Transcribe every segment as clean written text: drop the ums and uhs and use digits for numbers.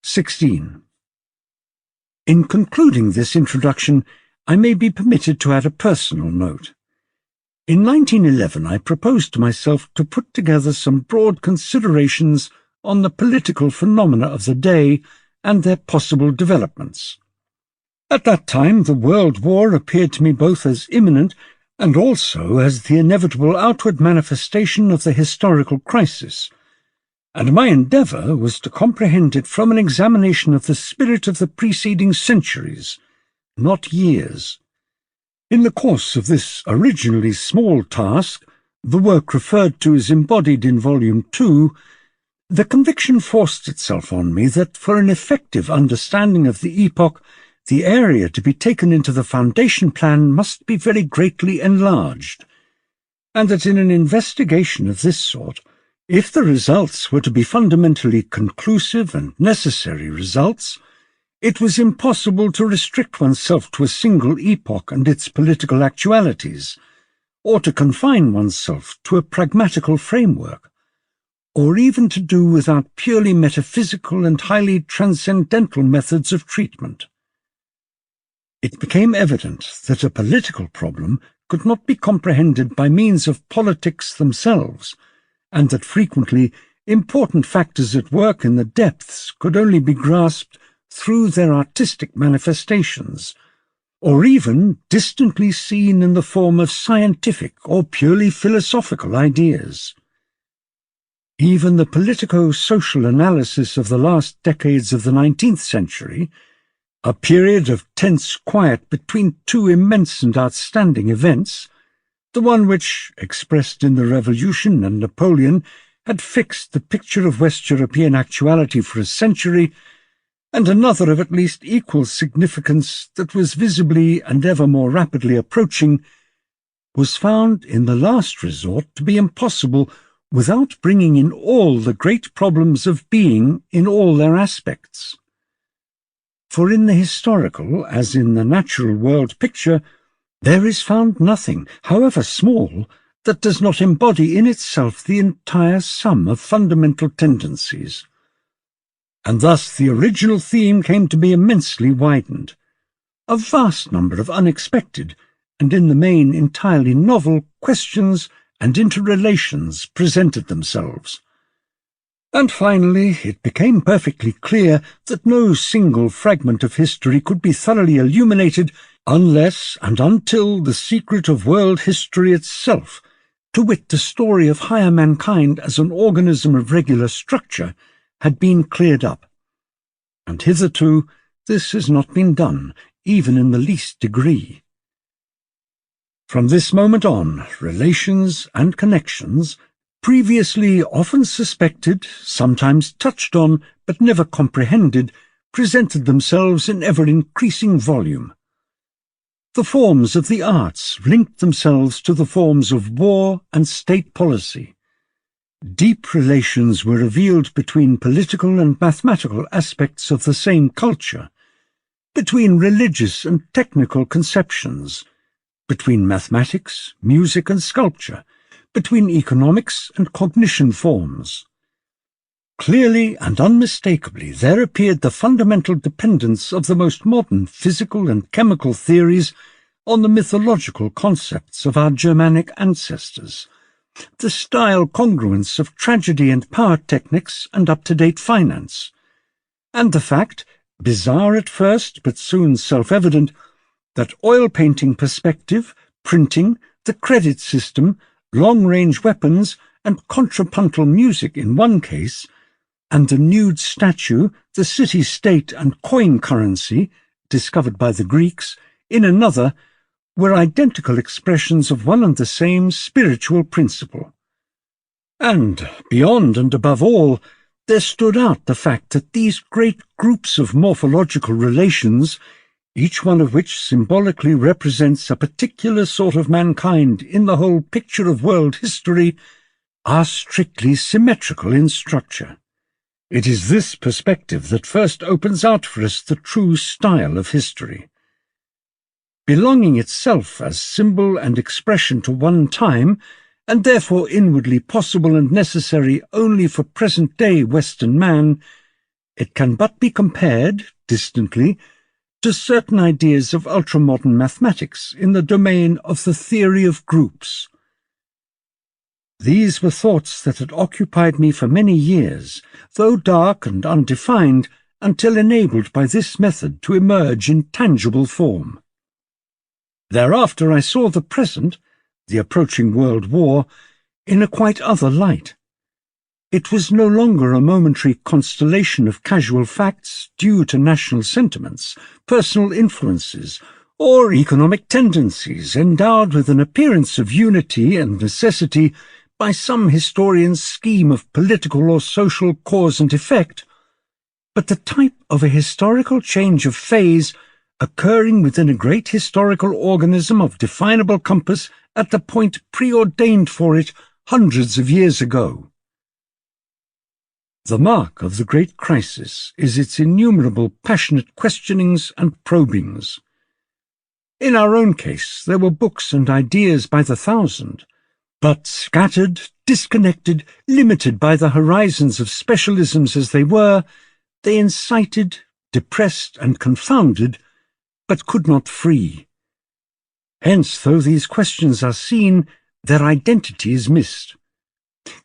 16. In concluding this introduction, I may be permitted to add a personal note. In 1911, I proposed to myself to put together some broad considerations on the political phenomena of the day and their possible developments. At that time, the World War appeared to me both as imminent and also as the inevitable outward manifestation of the historical crisis, and my endeavour was to comprehend it from an examination of the spirit of the preceding centuries, not years. In the course of this originally small task, the work referred to is embodied in Volume 2, the conviction forced itself on me that for an effective understanding of the epoch, the area to be taken into the foundation plan must be very greatly enlarged, and that in an investigation of this sort, if the results were to be fundamentally conclusive and necessary results, it was impossible to restrict oneself to a single epoch and its political actualities, or to confine oneself to a pragmatical framework, or even to do without purely metaphysical and highly transcendental methods of treatment. It became evident that a political problem could not be comprehended by means of politics themselves, and that frequently important factors at work in the depths could only be grasped through their artistic manifestations, or even distantly seen in the form of scientific or purely philosophical ideas. Even the politico-social analysis of the last decades of the 19th century, a period of tense quiet between two immense and outstanding events, the one which, expressed in the Revolution and Napoleon, had fixed the picture of West European actuality for a century, and another of at least equal significance that was visibly and ever more rapidly approaching, was found in the last resort to be impossible without bringing in all the great problems of being in all their aspects. For in the historical, as in the natural world picture, there is found nothing, however small, that does not embody in itself the entire sum of fundamental tendencies. And thus the original theme came to be immensely widened. A vast number of unexpected, and in the main entirely novel, questions and interrelations presented themselves. And finally, it became perfectly clear that no single fragment of history could be thoroughly illuminated unless and until the secret of world history itself, to wit the story of higher mankind as an organism of regular structure, had been cleared up. And hitherto this has not been done, even in the least degree. From this moment on, relations and connections, previously often suspected, sometimes touched on, but never comprehended, presented themselves in ever-increasing volume. The forms of the arts linked themselves to the forms of war and state policy. Deep relations were revealed between political and mathematical aspects of the same culture, between religious and technical conceptions, between mathematics, music and sculpture, between economics and cognition forms. Clearly and unmistakably there appeared the fundamental dependence of the most modern physical and chemical theories on the mythological concepts of our Germanic ancestors, the style congruence of tragedy and power techniques and up-to-date finance, and the fact, bizarre at first but soon self-evident, that oil-painting perspective, printing, the credit system, long-range weapons, and contrapuntal music in one case, and the nude statue, the city-state and coin currency, discovered by the Greeks, in another, were identical expressions of one and the same spiritual principle. And, beyond and above all, there stood out the fact that these great groups of morphological relations, each one of which symbolically represents a particular sort of mankind in the whole picture of world history, are strictly symmetrical in structure. It is this perspective that first opens out for us the true style of history. Belonging itself as symbol and expression to one time, and therefore inwardly possible and necessary only for present-day Western man, It can but be compared, distantly, to certain ideas of ultramodern mathematics in the domain of the theory of groups. These were thoughts that had occupied me for many years, though dark and undefined, until enabled by this method to emerge in tangible form. Thereafter I saw the present, the approaching World War, in a quite other light. It was no longer a momentary constellation of casual facts due to national sentiments, personal influences, or economic tendencies endowed with an appearance of unity and necessity by some historian's scheme of political or social cause and effect, but the type of a historical change of phase occurring within a great historical organism of definable compass at the point preordained for it hundreds of years ago. The mark of the great crisis is its innumerable passionate questionings and probings. In our own case, there were books and ideas by the thousand, but scattered, disconnected, limited by the horizons of specialisms as they were, they incited, depressed, and confounded, but could not free. Hence, though these questions are seen, their identity is missed.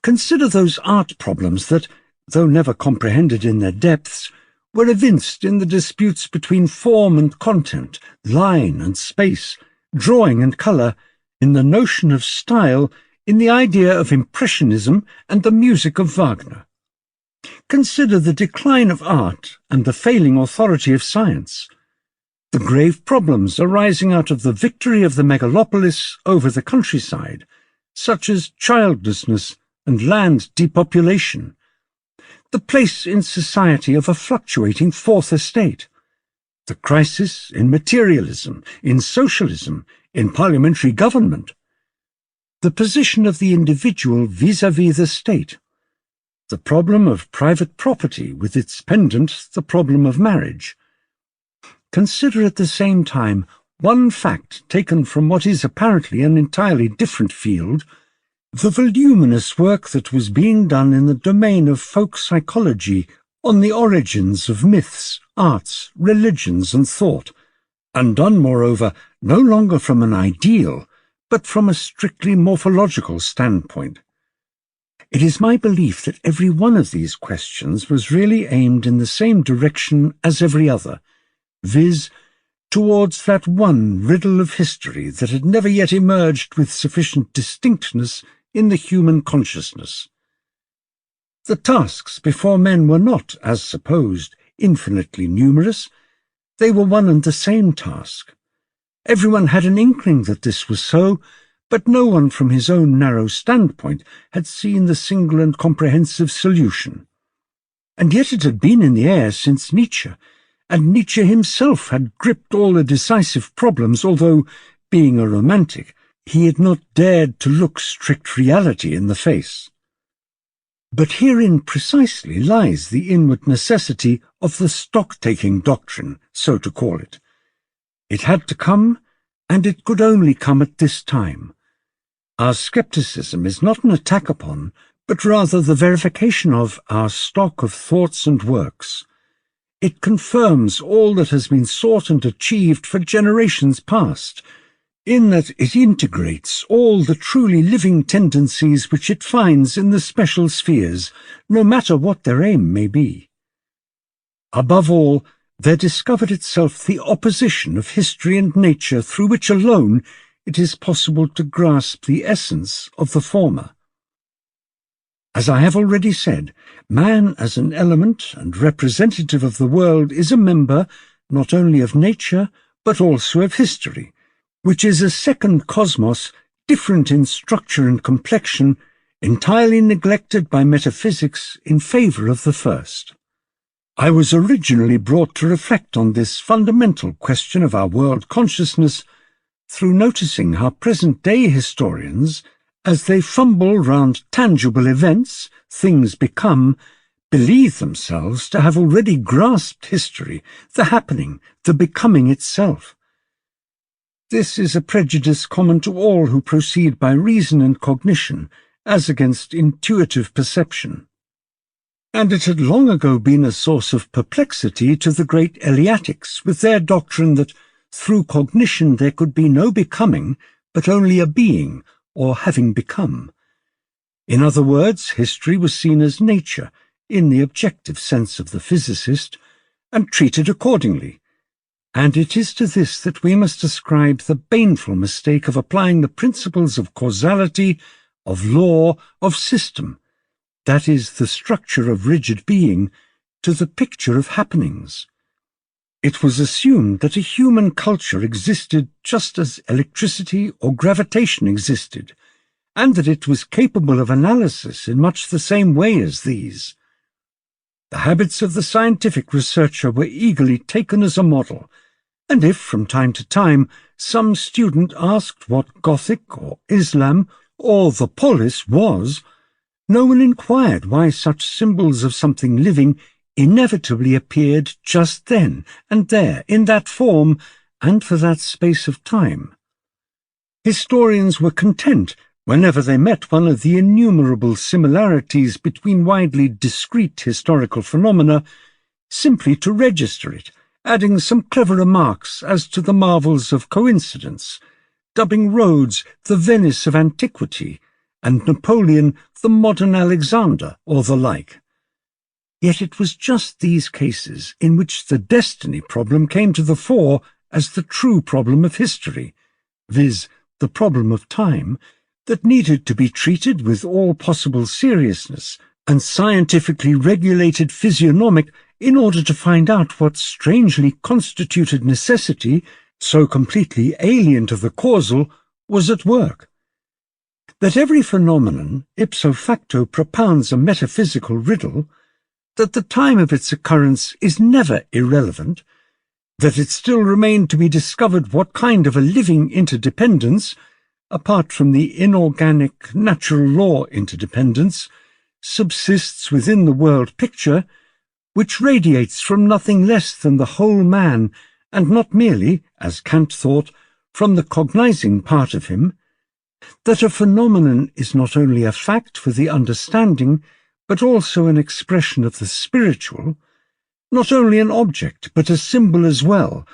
Consider those art problems that, though never comprehended in their depths, were evinced in the disputes between form and content, line and space, drawing and colour, in the notion of style, in the idea of Impressionism and the music of Wagner. Consider the decline of art and the failing authority of science, the grave problems arising out of the victory of the megalopolis over the countryside, such as childlessness and land depopulation, the place in society of a fluctuating fourth estate, the crisis in materialism, in socialism, in parliamentary government, the position of the individual vis-à-vis the state, the problem of private property with its pendant, the problem of marriage. Consider at the same time one fact taken from what is apparently an entirely different field, the voluminous work that was being done in the domain of folk psychology on the origins of myths, arts, religions, and thought, and done, moreover, no longer from an ideal, but from a strictly morphological standpoint. It is my belief that every one of these questions was really aimed in the same direction as every other, viz., towards that one riddle of history that had never yet emerged with sufficient distinctness in the human consciousness. The tasks before men were not, as supposed, infinitely numerous. They were one and the same task. Everyone had an inkling that this was so, but no one from his own narrow standpoint had seen the single and comprehensive solution. And yet it had been in the air since Nietzsche, and Nietzsche himself had gripped all the decisive problems, although, being a romantic, he had not dared to look strict reality in the face. But herein precisely lies the inward necessity of the stock-taking doctrine, so to call it. It had to come, and it could only come at this time. Our skepticism is not an attack upon, but rather the verification of our stock of thoughts and works. It confirms all that has been sought and achieved for generations past, in that it integrates all the truly living tendencies which it finds in the special spheres, no matter what their aim may be. Above all, there discovered itself the opposition of history and nature through which alone it is possible to grasp the essence of the former. As I have already said, man as an element and representative of the world is a member not only of nature but also of history, which is a second cosmos different in structure and complexion, entirely neglected by metaphysics in favour of the first. I was originally brought to reflect on this fundamental question of our world consciousness through noticing how present-day historians, as they fumble round tangible events, things become, believe themselves to have already grasped history, the happening, the becoming itself. This is a prejudice common to all who proceed by reason and cognition, as against intuitive perception. and it had long ago been a source of perplexity to the great Eleatics with their doctrine that through cognition there could be no becoming, but only a being, or having become. In other words, history was seen as nature, in the objective sense of the physicist, and treated accordingly. And it is to this that we must ascribe the baneful mistake of applying the principles of causality, of law, of system, that is, the structure of rigid being, to the picture of happenings. It was assumed that a human culture existed just as electricity or gravitation existed, and that it was capable of analysis in much the same way as these. The habits of the scientific researcher were eagerly taken as a model, and if, from time to time, some student asked what Gothic or Islam or the polis was, no one inquired why such symbols of something living inevitably appeared just then and there, in that form, and for that space of time. Historians were content, whenever they met one of the innumerable similarities between widely discrete historical phenomena, simply to register it, adding some clever remarks as to the marvels of coincidence, dubbing Rhodes the Venice of antiquity, and Napoleon the modern Alexander, or the like. Yet it was just these cases in which the destiny problem came to the fore as the true problem of history, viz., the problem of time, that needed to be treated with all possible seriousness and scientifically regulated physiognomic in order to find out what strangely constituted necessity, so completely alien to the causal, was at work. That every phenomenon ipso facto propounds a metaphysical riddle, that the time of its occurrence is never irrelevant, that it still remained to be discovered what kind of a living interdependence, apart from the inorganic natural law interdependence, subsists within the world picture, which radiates from nothing less than the whole man, and not merely, as Kant thought, from the cognizing part of him, that a phenomenon is not only a fact for the understanding, but also an expression of the spiritual, not only an object, but a symbol as well,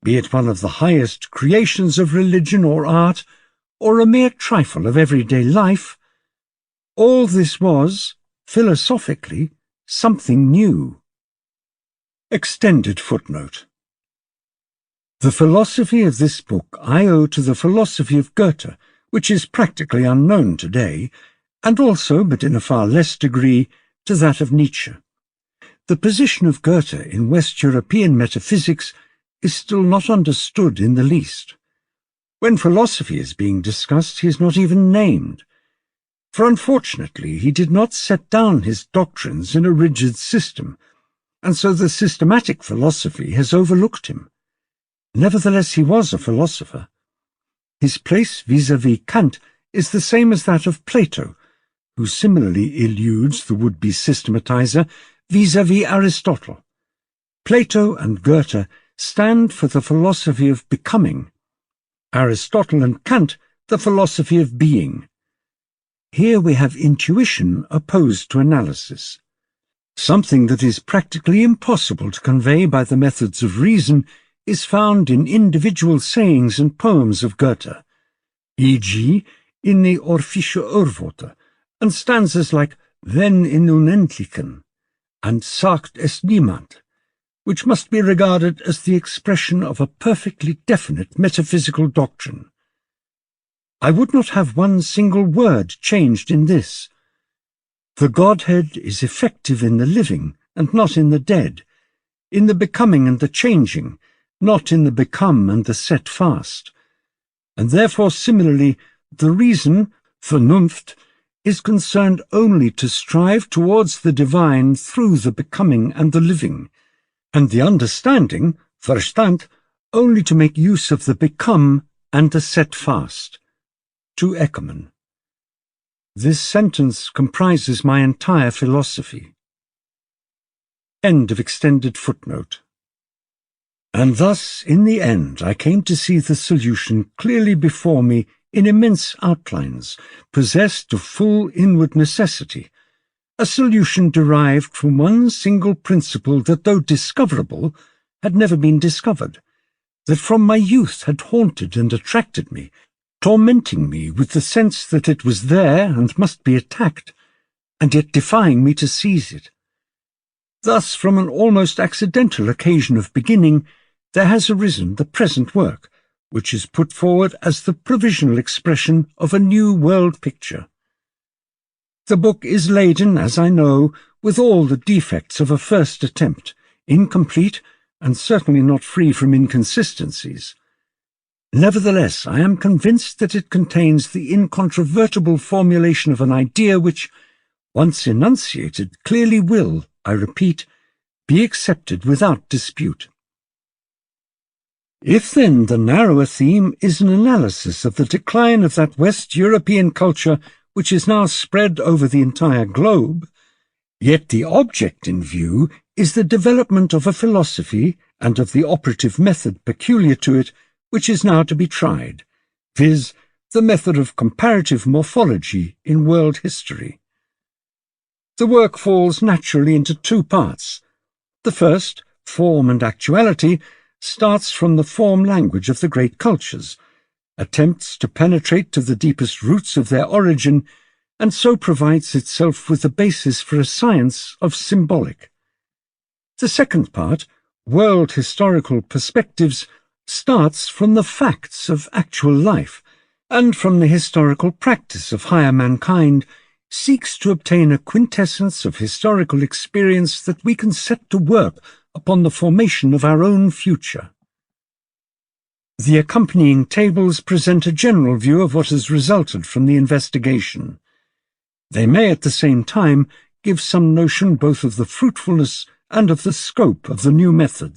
be it one of the highest creations of religion or art, or a mere trifle of everyday life, all this was, philosophically, something new. Extended footnote. The philosophy of this book I owe to the philosophy of Goethe, which is practically unknown today, and also, but in a far less degree, to that of Nietzsche. The position of Goethe in West European metaphysics is still not understood in the least. When philosophy is being discussed, he is not even named, for unfortunately he did not set down his doctrines in a rigid system, and so the systematic philosophy has overlooked him. Nevertheless, he was a philosopher. His place vis-à-vis Kant is the same as that of Plato, who similarly eludes the would-be systematizer vis-à-vis Aristotle. Plato and Goethe stand for the philosophy of becoming, Aristotle and Kant the philosophy of being. Here we have intuition opposed to analysis. Something that is practically impossible to convey by the methods of reason is found in individual sayings and poems of Goethe, e.g. in the Orphische Urworte, and stanzas like Wenn in Unendlichen and Sagt es niemand, which must be regarded as the expression of a perfectly definite metaphysical doctrine. I would not have one single word changed in this. The Godhead is effective in the living and not in the dead, in the becoming and the changing, not in the become and the set fast. And therefore, similarly, the reason, Vernunft, is concerned only to strive towards the divine through the becoming and the living, and the understanding, Verstand, only to make use of the become and the set fast. To Eckermann. This sentence comprises my entire philosophy. End of extended footnote. And thus, in the end, I came to see the solution clearly before me in immense outlines, possessed of full inward necessity, a solution derived from one single principle that, though discoverable, had never been discovered, that from my youth had haunted and attracted me, tormenting me with the sense that it was there and must be attacked, and yet defying me to seize it. Thus, from an almost accidental occasion of beginning, there has arisen the present work, which is put forward as the provisional expression of a new world picture. The book is laden, as I know, with all the defects of a first attempt, incomplete and certainly not free from inconsistencies. Nevertheless, I am convinced that it contains the incontrovertible formulation of an idea which, once enunciated, clearly will, I repeat, be accepted without dispute. If, then, the narrower theme is an analysis of the decline of that West European culture which is now spread over the entire globe, yet the object in view is the development of a philosophy and of the operative method peculiar to it, which is now to be tried, viz., the method of comparative morphology in world history. The work falls naturally into two parts. The first, form and actuality, starts from the form language of the great cultures, attempts to penetrate to the deepest roots of their origin, and so provides itself with the basis for a science of symbolic. The second part, world historical perspectives, starts from the facts of actual life, and from the historical practice of higher mankind, seeks to obtain a quintessence of historical experience that we can set to work upon the formation of our own future. The accompanying tables present a general view of what has resulted from the investigation. They may at the same time give some notion both of the fruitfulness and of the scope of the new methods.